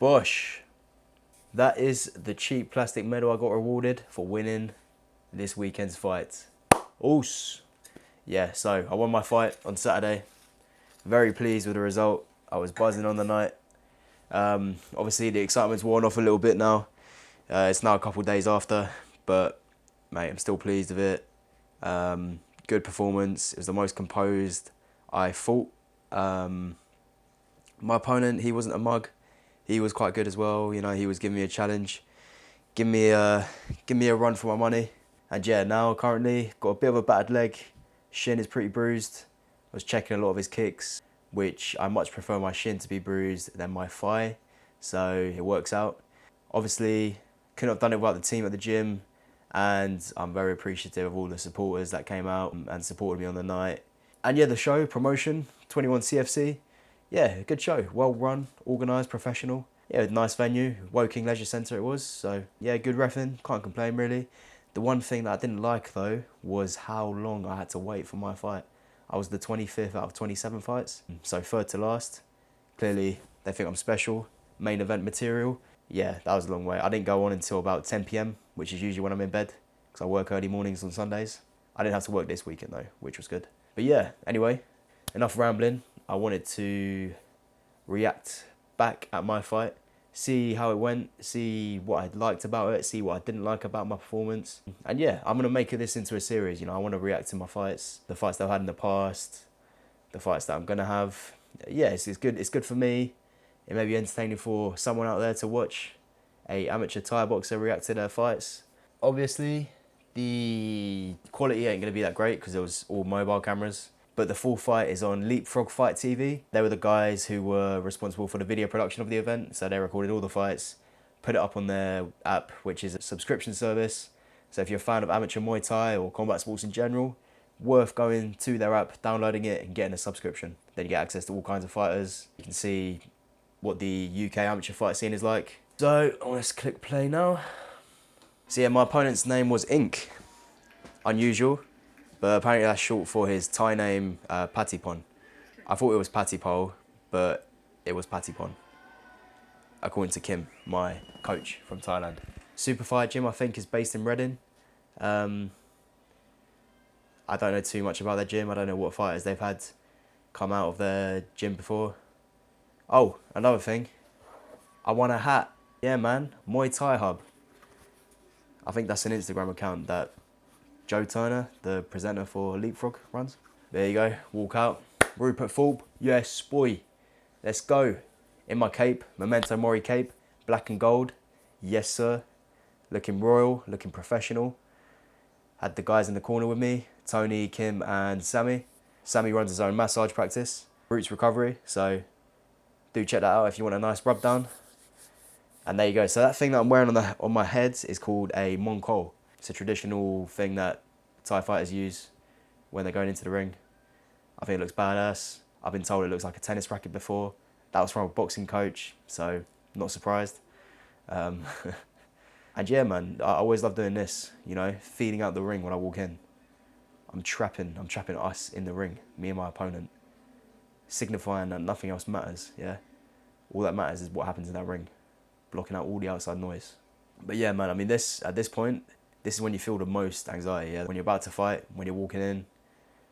Bosh. That is the cheap plastic medal I got rewarded for winning this weekend's fight. Oos. Yeah, so I won my fight on Saturday. Very pleased with the result. I was buzzing on the night. Obviously, the excitement's worn off a little bit now. It's now a couple of days after, but mate, I'm still pleased with it. Good performance. It was the most composed I fought. My opponent, he wasn't a mug. He was quite good as well. You know, he was giving me a challenge, give me a run for my money. And yeah, now currently got a bit of a battered leg. Shin is pretty bruised. I was checking a lot of his kicks, which I much prefer my shin to be bruised than my thigh. So it works out. Obviously, couldn't have done it without the team at the gym. And I'm very appreciative of all the supporters that came out and supported me on the night. And yeah, the show, promotion, 21 CFC. Yeah, good show. Well run, organised, professional. Yeah, nice venue. Woking Leisure Centre it was. So yeah, good reffing. Can't complain really. The one thing that I didn't like though was how long I had to wait for my fight. I was the 25th out of 27 fights. So third to last. Clearly they think I'm special. Main event material. Yeah, that was a long wait. I didn't go on until about 10 PM, which is usually when I'm in bed, because I work early mornings on Sundays. I didn't have to work this weekend though, which was good. But yeah, anyway, enough rambling. I wanted to react back at my fight, see how it went, see what I liked about it, see what I didn't like about my performance. And yeah, I'm going to make this into a series. You know, I want to react to my fights, the fights that I've had in the past, the fights that I'm going to have. Yeah, it's good. It's good for me. It may be entertaining for someone out there to watch a amateur Thai boxer react to their fights. Obviously, the quality ain't going to be that great because it was all mobile cameras. But the full fight is on Leapfrog Fight TV. They were the guys who were responsible for the video production of the event. So they recorded all the fights, put it up on their app, which is a subscription service. So if you're a fan of amateur Muay Thai or combat sports in general, worth going to their app, downloading it and getting a subscription. Then you get access to all kinds of fighters. You can see what the UK amateur fight scene is like. So let's click play now. So yeah, my opponent's name was Ink. Unusual. But apparently that's short for his Thai name, Patipon. I thought it was Patipol, but it was Patipon, according to Kim, my coach from Thailand. Superfight Gym, I think, is based in Reading. I don't know too much about their gym. I don't know what fighters they've had come out of their gym before. Oh, another thing. I won a hat. Yeah, man. Muay Thai Hub. I think that's an Instagram account that Joe Turner, the presenter for Leapfrog, runs. There you go, walk out. Rupert Thorpe, yes boy. Let's go. In my cape, Memento Mori cape, black and gold. Yes sir. Looking royal, looking professional. Had the guys in the corner with me, Tony, Kim and Sammy. Sammy runs his own massage practice, Roots Recovery, so do check that out if you want a nice rub down. And there you go. So that thing that I'm wearing on my head is called a Mongkol. It's a traditional thing that Thai fighters use when they're going into the ring. I think it looks badass. I've been told it looks like a tennis racket before. That was from a boxing coach, so not surprised. And yeah, man, I always love doing this, you know, feeding out the ring when I walk in. I'm trapping us in the ring, me and my opponent, signifying that nothing else matters, yeah? All that matters is what happens in that ring, blocking out all the outside noise. But yeah, man, I mean, at this point, this is when you feel the most anxiety, yeah? When you're about to fight, when you're walking in,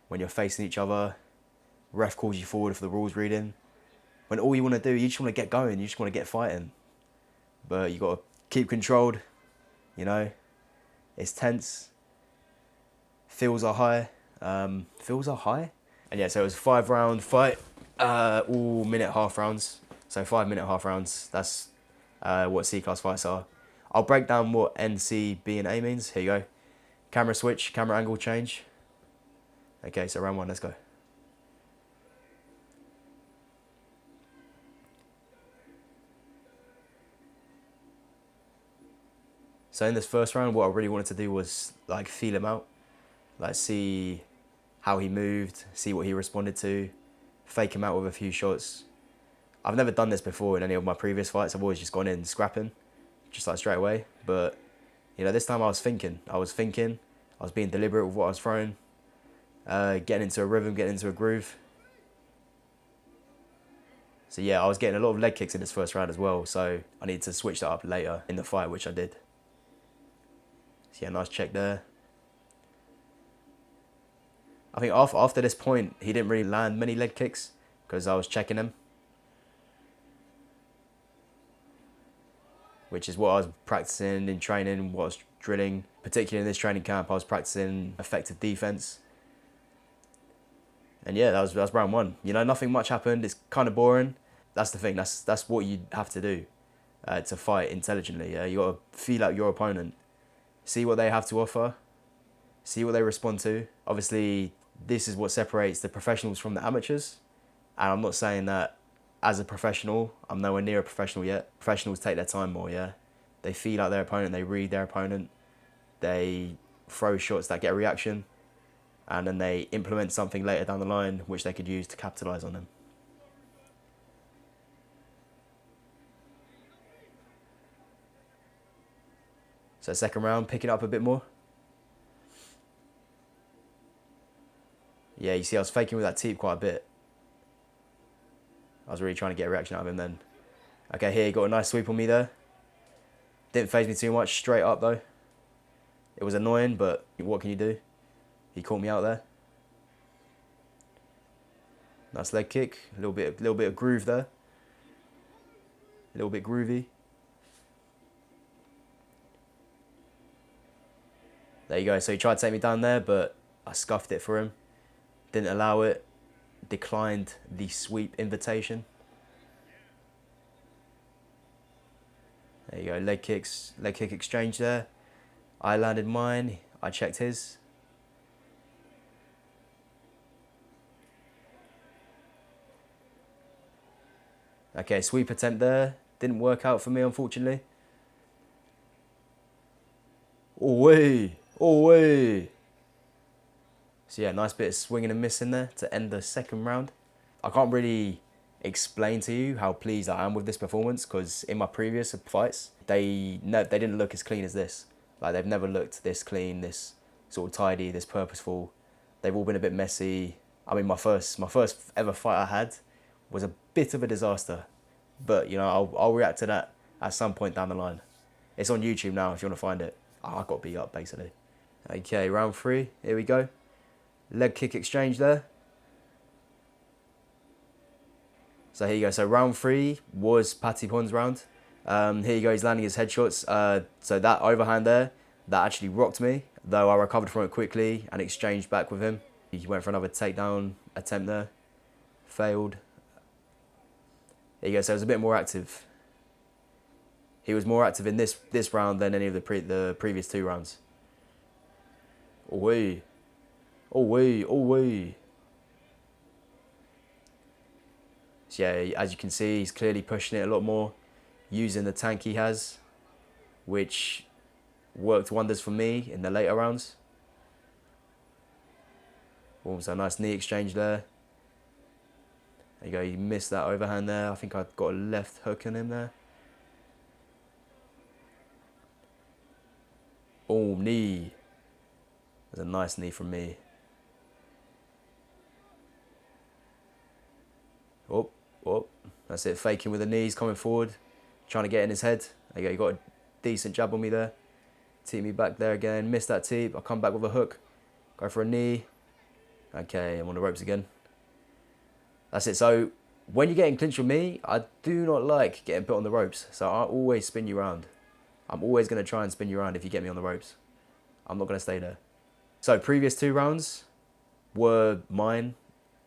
when you're facing each other, ref calls you forward for the rules reading. When all you want to do, you just want to get going, you just want to get fighting. But you got to keep controlled, you know? It's tense. Feels are high. Feels are high? And yeah, so it was a 5-round fight, all minute half rounds. So 5-minute half rounds, that's what C Class fights are. I'll break down what NC, B and A means. Here you go. Camera switch, camera angle change. Okay, so round 1, let's go. So in this first round, what I really wanted to do was like feel him out. Like see how he moved, see what he responded to, fake him out with a few shots. I've never done this before in any of my previous fights. I've always just gone in scrapping, just like straight away. But, you know, this time I was thinking. I was being deliberate with what I was throwing, getting into a rhythm, getting into a groove. So yeah, I was getting a lot of leg kicks in this first round as well, so I needed to switch that up later in the fight, which I did. So yeah, nice check there. I think after this point, he didn't really land many leg kicks because I was checking him, which is what I was practicing in training, what I was drilling. Particularly in this training camp, I was practicing effective defense. And yeah, that was round one. You know, nothing much happened. It's kind of boring. That's the thing. That's what you have to do to fight intelligently. Yeah, you got to feel out your opponent, see what they have to offer, see what they respond to. Obviously, this is what separates the professionals from the amateurs. And I'm not saying that as a professional, I'm nowhere near a professional yet. Professionals take their time more, yeah. They feel out their opponent, they read their opponent, they throw shots that get a reaction, and then they implement something later down the line which they could use to capitalise on them. So second round, picking up a bit more. Yeah, you see I was faking with that teep quite a bit. I was really trying to get a reaction out of him then. Okay, here he got a nice sweep on me there. Didn't faze me too much, straight up though. It was annoying, but what can you do? He caught me out there. Nice leg kick, a little bit of groove there. A little bit groovy. There you go. So he tried to take me down there, but I scuffed it for him. Didn't allow it. Declined the sweep invitation. There you go. Leg kick exchange there. I landed mine. I checked his. Okay, sweep attempt there. Didn't work out for me, unfortunately. Away. Away. So yeah, nice bit of swinging and missing there to end the second round. I can't really explain to you how pleased I am with this performance because in my previous fights, they didn't look as clean as this. Like they've never looked this clean, this sort of tidy, this purposeful. They've all been a bit messy. I mean, my first ever fight I had was a bit of a disaster, but you know I'll react to that at some point down the line. It's on YouTube now if you want to find it. I got beat up basically. Okay, round 3. Here we go. Leg kick exchange there. So here you go. So round 3 was Patty Pond's round. Here you go. He's landing his headshots. So that overhand there, that actually rocked me. Though I recovered from it quickly and exchanged back with him. He went for another takedown attempt there. Failed. There you go. So it was a bit more active. He was more active in this round than any of the previous 2 rounds. Away. Away. Away. So yeah, as you can see, he's clearly pushing it a lot more, using the tank he has, which worked wonders for me in the later rounds. Also, nice knee exchange there. There you go, he missed that overhand there. I think I got a left hook on him there. Oh, knee. That's a nice knee from me. Oh, oh, that's it. Faking with the knees, coming forward, trying to get in his head. There you go, you got a decent jab on me there. Teep me back there again. Missed that teep. I come back with a hook. Go for a knee. Okay, I'm on the ropes again. That's it. So when you get in clinch with me, I do not like getting put on the ropes. So I always spin you around. I'm always going to try and spin you around if you get me on the ropes. I'm not going to stay there. So previous 2 rounds were mine.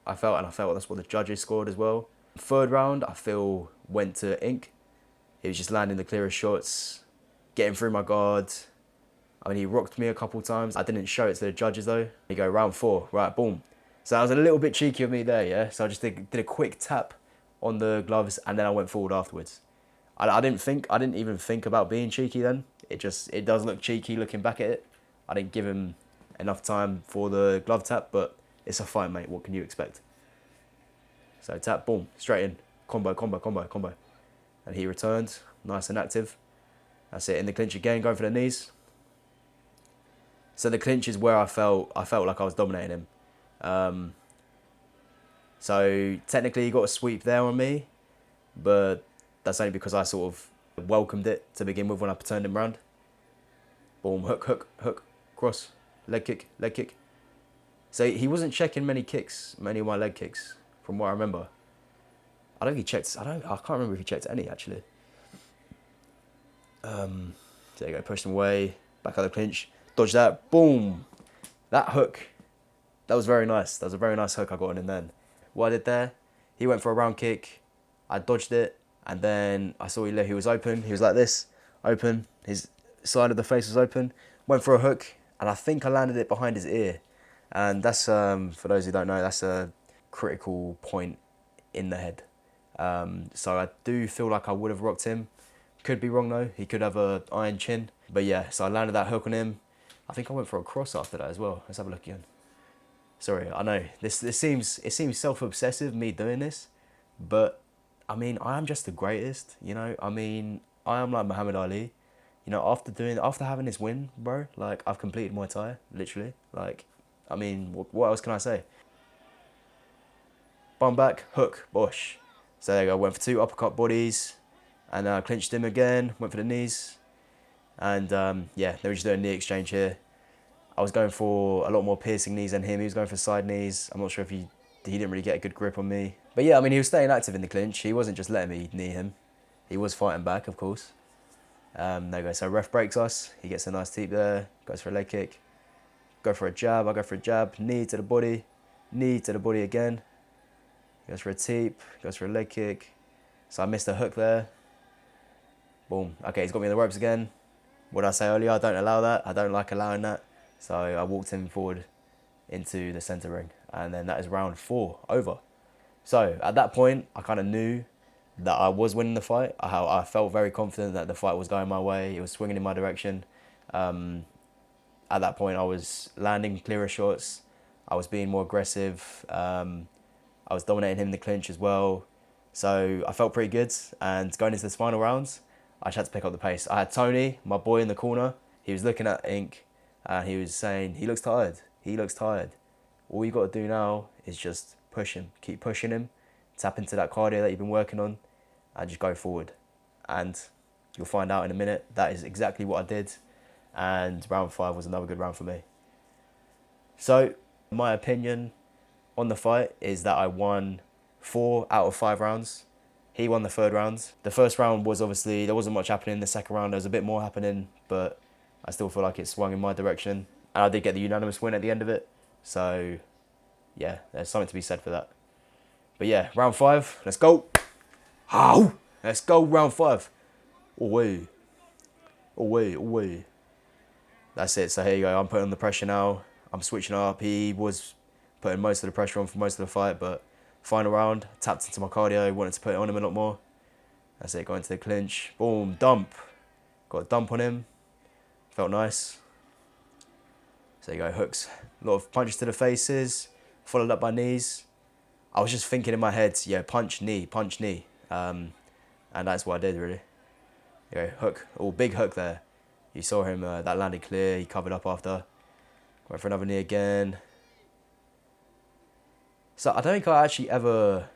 I felt that's what the judges scored as well. 3rd round, I feel, went to Ink. He was just landing the clearest shots, getting through my guard. I mean, he rocked me a couple times. I didn't show it to the judges though. You go, round 4, right, boom. So that was a little bit cheeky of me there, yeah? So I just did a quick tap on the gloves and then I went forward afterwards. I didn't even think about being cheeky then. It does look cheeky looking back at it. I didn't give him enough time for the glove tap, but it's a fight, mate. What can you expect? So tap, boom, straight in. Combo, combo, combo, combo. And he returned, nice and active. That's it, in the clinch again, going for the knees. So the clinch is where I felt like I was dominating him. So technically he got a sweep there on me. but that's only because I sort of welcomed it to begin with when I turned him round. Boom, hook, hook, hook, cross, leg kick, leg kick. So he wasn't checking many of my leg kicks, from what I remember. I don't think he checked. I can't remember if he checked any actually. There you go, pushed him away, back out of the clinch, dodge that, boom. That hook, that was very nice. That was a very nice hook I got on him then. What I did there, he went for a round kick, I dodged it, and then I saw he was open. He was like this, open. His side of the face was open. Went for a hook, and I think I landed it behind his ear. And that's, for those who don't know, that's a critical point in the head. So I do feel like I would have rocked him. Could be wrong though. He could have a iron chin. But yeah, so I landed that hook on him. I think I went for a cross after that as well. Let's have a look again. Sorry, I know this seems self-obsessive me doing this, but I mean I am just the greatest. You know, I mean I am like Muhammad Ali. You know, after having this win, bro, like I've completed Muay Thai, literally. Like, I mean, what else can I say? Bum back, hook, bosh. So there you go. Went for 2 uppercut bodies, and I clinched him again. Went for the knees, and yeah, they were just doing a knee exchange here. I was going for a lot more piercing knees than him. He was going for side knees. I'm not sure if he didn't really get a good grip on me. But yeah, I mean, he was staying active in the clinch. He wasn't just letting me knee him. He was fighting back, of course. There you go. So ref breaks us. He gets a nice teep there. Goes for a leg kick. Go for a jab. I go for a jab. Knee to the body. Knee to the body again. Goes for a teep. Goes for a leg kick. So I missed a hook there. Boom. Okay, he's got me in the ropes again. What did I say earlier? I don't allow that. I don't like allowing that. So I walked him forward into the centre ring. And then that is round 4 over. So at that point, I kind of knew that I was winning the fight. I felt very confident that the fight was going my way. It was swinging in my direction. At that point, I was landing clearer shots. I was being more aggressive. I was dominating him in the clinch as well. So I felt pretty good. And going into this final rounds, I just had to pick up the pace. I had Tony, my boy in the corner. He was looking at Ink. And he was saying, he looks tired. He looks tired. All you got to do now is just push him. Keep pushing him. Tap into that cardio that you've been working on. And just go forward. And you'll find out in a minute. That is exactly what I did. And round 5 was another good round for me. So, my opinion on the fight is that I won 4 out of 5 rounds. He won the 3rd round. The first round was obviously, there wasn't much happening. The second round, there was a bit more happening. But I still feel like it swung in my direction. And I did get the unanimous win at the end of it. So, yeah, there's something to be said for that. But yeah, round 5, let's go. Ow! Let's go, round 5. Away. Away, away. That's it, so here you go. I'm putting on the pressure now. I'm switching up. He was putting most of the pressure on for most of the fight, but final round, tapped into my cardio, wanted to put it on him a lot more. That's it, got into the clinch. Boom, dump. Got a dump on him. Felt nice. So there you go, hooks. A lot of punches to the faces, followed up by knees. I was just thinking in my head, yeah, punch, knee, punch, knee. And that's what I did, really. There you go, hook. Oh, big hook there. You saw him, that landed clear. He covered up after. Went for another knee again. So I don't think I actually ever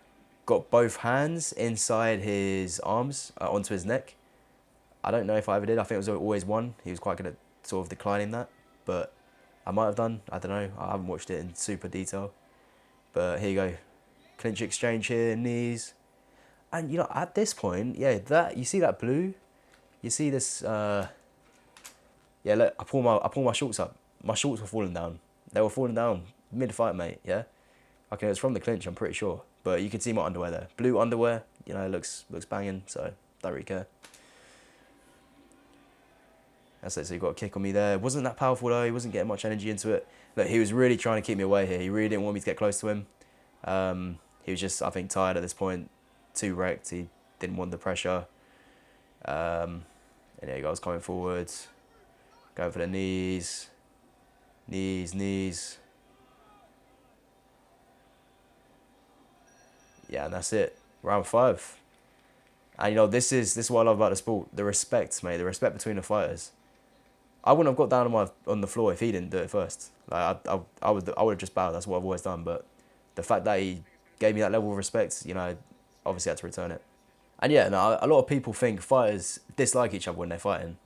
got both hands inside his arms, onto his neck. I don't know if I ever did. I think it was always one. He was quite good at sort of declining that. But I might have done. I don't know. I haven't watched it in super detail. But here you go. Clinch exchange here, knees. And, you know, at this point, yeah, that you see that blue? You see this... yeah, look, I pull my shorts up. My shorts were falling down. They were falling down mid-fight, mate, yeah? Okay, it's from the clinch, I'm pretty sure. But you can see my underwear there. Blue underwear, you know, looks banging, so don't really care. That's it, so he got a kick on me there. Wasn't that powerful though, he wasn't getting much energy into it. Look, he was really trying to keep me away here. He really didn't want me to get close to him. He was just, I think, tired at this point. Too wrecked, he didn't want the pressure. And there you go, I was coming forwards. Going for the knees. Knees, knees. Yeah, and that's it. Round 5. And you know, this is what I love about the sport. The respect, mate. The respect between the fighters. I wouldn't have got down on the floor if he didn't do it first. Like I would have just bowed. That's what I've always done. But the fact that he gave me that level of respect, you know, obviously had to return it. And yeah, no, a lot of people think fighters dislike each other when they're fighting.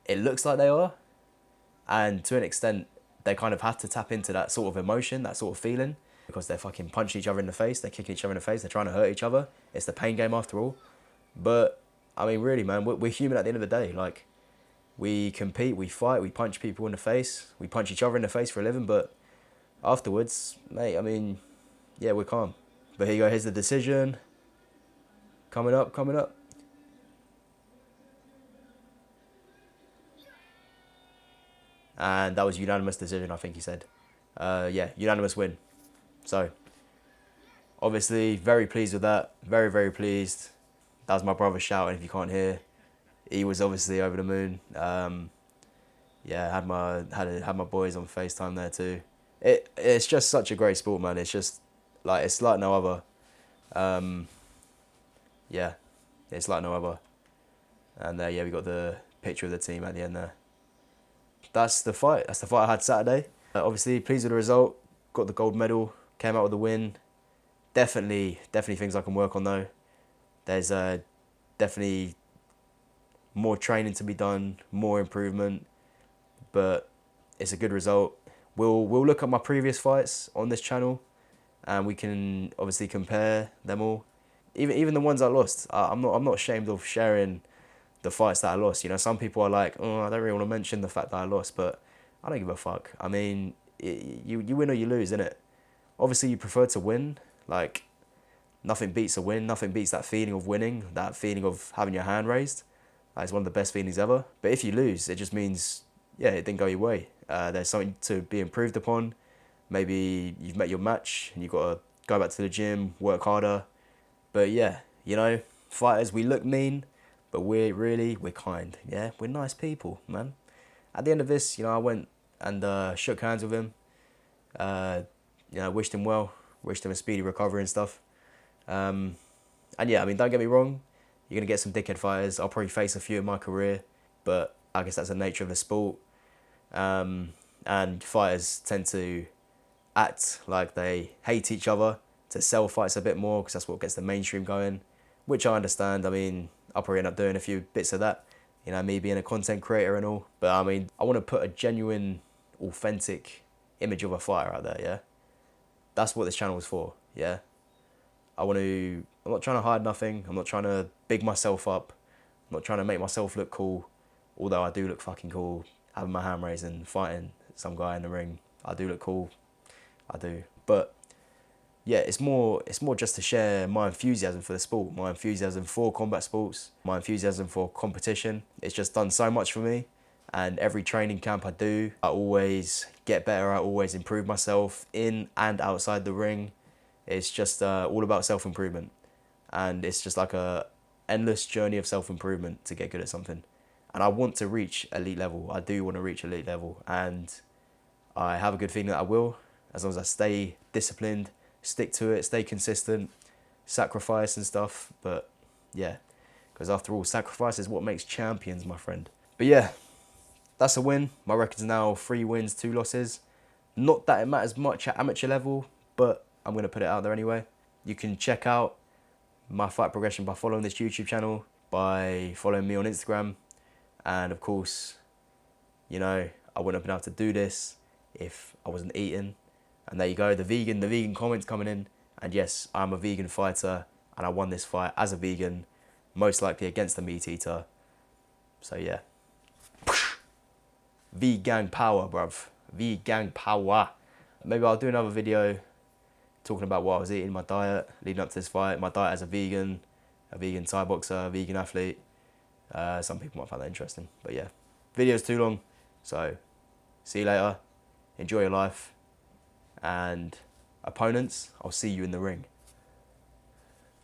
It looks like they are, and to an extent, they kind of have to tap into that sort of emotion, that sort of feeling, because they're fucking punching each other in the face, they're kicking each other in the face, they're trying to hurt each other. It's the pain game after all. But, I mean, really, man, we're human at the end of the day. Like, we compete, we fight, we punch people in the face, we punch each other in the face for a living, but afterwards, mate, I mean, yeah, we're calm. But here you go, here's the decision. Coming up, coming up. And that was unanimous decision, I think he said. Yeah, unanimous win. So, obviously, very pleased with that. Very, very pleased. That was my brother shouting, if you can't hear. He was obviously over the moon. Yeah, had my boys on FaceTime there too. It's just such a great sport, man. It's just like it's like no other. Yeah, it's like no other. And yeah, we got the picture of the team at the end there. That's the fight. That's the fight I had Saturday. Obviously, pleased with the result. Got the gold medal. Came out with the win. Definitely things I can work on though. There's definitely more training to be done, more improvement, but it's a good result. We'll look at my previous fights on this channel, and we can obviously compare them all. Even the ones I lost, I'm not ashamed of sharing the fights that I lost. You know, some people are like, oh, I don't really want to mention the fact that I lost, but I don't give a fuck. I mean, you win or you lose, innit? Obviously, you prefer to win. Like, nothing beats a win. Nothing beats that feeling of winning, that feeling of having your hand raised. It's one of the best feelings ever. But if you lose, it just means, yeah, it didn't go your way. There's something to be improved upon. Maybe you've met your match and you've got to go back to the gym, work harder. But yeah, you know, fighters, we look mean, but we're kind. Yeah, we're nice people, man. At the end of this, you know, I went and shook hands with him. You know, wished him well, wished him a speedy recovery and stuff. And yeah, I mean, don't get me wrong, you're going to get some dickhead fighters. I'll probably face a few in my career, but I guess that's the nature of the sport. And fighters tend to act like they hate each other to sell fights a bit more because that's what gets the mainstream going, which I understand. I mean, I'll probably end up doing a few bits of that, you know, me being a content creator and all. But I mean, I want to put a genuine, authentic image of a fighter out there, yeah? That's what this channel is for, yeah? I'm not trying to hide nothing. I'm not trying to big myself up. I'm not trying to make myself look cool. Although I do look fucking cool, having my hand raised and fighting some guy in the ring. I do look cool. I do. But yeah, it's more just to share my enthusiasm for the sport, my enthusiasm for combat sports, my enthusiasm for competition. It's just done so much for me. And every training camp I do, I always get better. I always improve myself in and outside the ring. It's just all about self-improvement. And it's just like a endless journey of self-improvement to get good at something. And I want to reach elite level. I do want to reach elite level. And I have a good feeling that I will, as long as I stay disciplined, stick to it, stay consistent, sacrifice and stuff. But yeah, because after all, sacrifice is what makes champions, my friend. But yeah, that's a win. My record's now 3 wins, 2 losses. Not that it matters much at amateur level, but I'm going to put it out there anyway. You can check out my fight progression by following this YouTube channel, by following me on Instagram. And of course, you know, I wouldn't have been able to do this if I wasn't eating. And there you go, the vegan comments coming in. And yes, I'm a vegan fighter and I won this fight as a vegan, most likely against a meat eater. So yeah. V-gang power, bruv. V-gang power. Maybe I'll do another video talking about what I was eating, my diet, leading up to this fight, my diet as a vegan Thai boxer, a vegan athlete. Some people might find that interesting, but yeah. Video's too long, so see you later. Enjoy your life. And opponents, I'll see you in the ring.